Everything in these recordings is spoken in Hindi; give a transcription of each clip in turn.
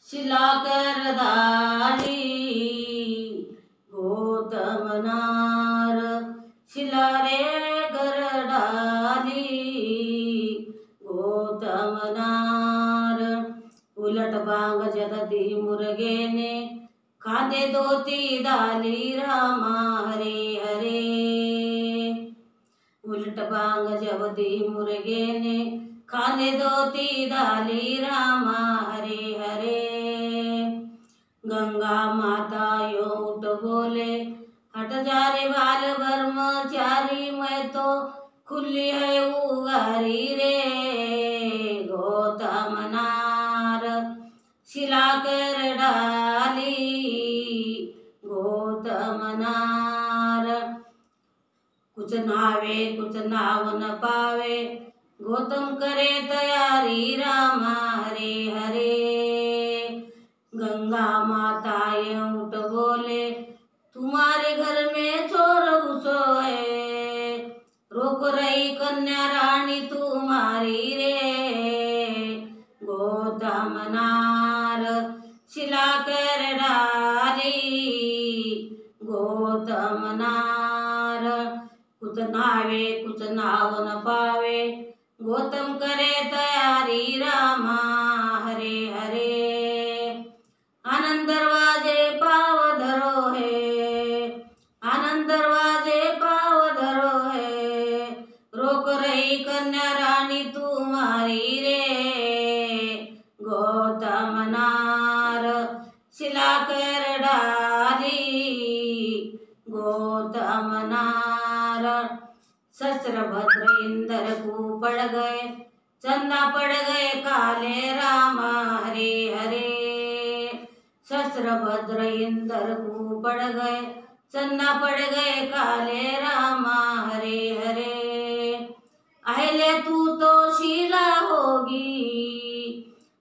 शिला कर डाली गौतम नार, शिला रे कर डाली गौतम नार। उलट बांग जगती मुर्गेने खांदे दोती डाली रामा हरे हरे। उलट बांग जगती मुर्गेने खांदे दोती डाली रामा हरे हरे। गंगा माता यो उठ बोले हट जा रे बाल ब्रह्मचारी, मैं तो खुली है उगारी रे गौतम नार। शिला कर डाली गौतम नार, कुछ नावे कुछ नाव न पावे, गौतम करे तैयारी रामा हरे हरे। गंगा माता ये उठ बोले तुम्हारे घर में चोर घुसो है, रोक रही कन्या रानी तुम्हारी रे गौतम नार। शिला कर डाली गौतम नार, कुछ नावे कुछ नाव न पावे, गौतम करे तैयारी रामा हरे हरे। आनंद दरवाजे पाव धरो है, आनंद दरवाजे पाव धरो है, रोक रही कन्या रानी तुम्हारी रे गौतम नार। शिला कर डाली गौतम नार। शस्त्र भद्र इंद्र को पड़ गए, चंदा पड़ गए काले रामा हरे हरे। शस्त्र भद्र इंद्र को पड़ गए, चंदा पड़ गए काले रामा हरे हरे। अहले तू तो शीला होगी,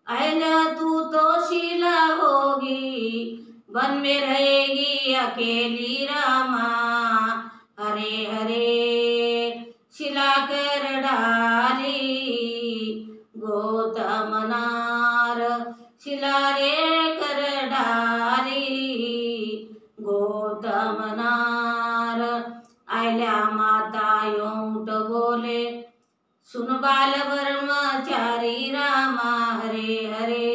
अहले तू तो शीला होगी, वन में रहेगी अकेली रामा हरे हरे। शिला कर डाली गौतम नार, शिला रे कर डाली गौतम नार। आयल्या माता यो उठ बोले सुन बाल ब्रह्मचारी रामा हरे हरे।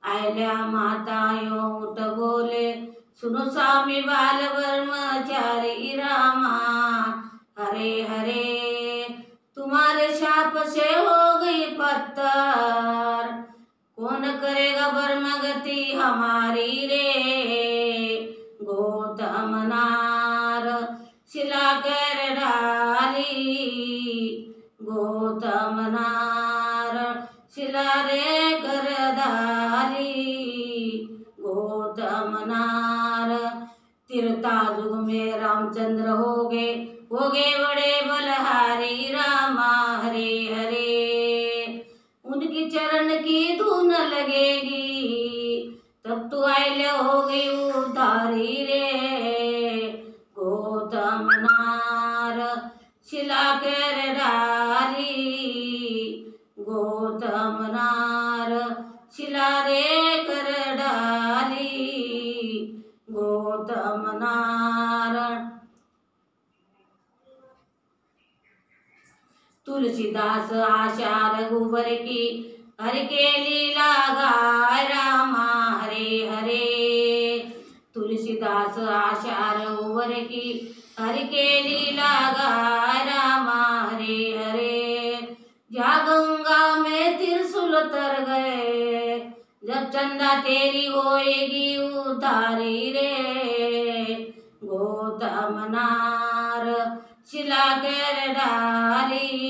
आयल्या माता यो उठ बोले सुनो स्वामी बाल ब्रह्मचारी रामा हरे हरे। तुम्हारे शाप से हो गई पत्थर, कौन करेगा ब्रह्म गति हमारी रे गौतम नार। शिला कर डाली गौतम नार, शिला रे कर डाली गौतम नार। तिरता युग में रामचंद्र हो गए बड़े बलहारी रामा हरे हरे। उनकी चरण की धून लगेगी तब तो आइले हो गई उधारी रे गौतम नार। शिला कर डाली गौतम नार, शिला रे कर डाली गौतम नार। तुलसीदास आशा रघुबर की, हर के लीला गाय रामा हरे हरे। तुलसीदास आशा रघुबर की, हर के लीला गाय रामा हरे हरे। जा गंगा में त्रिशूल तर गए, जब चंदा तेरी होएगी उधारी रे गौतम नार। शिला कर डाली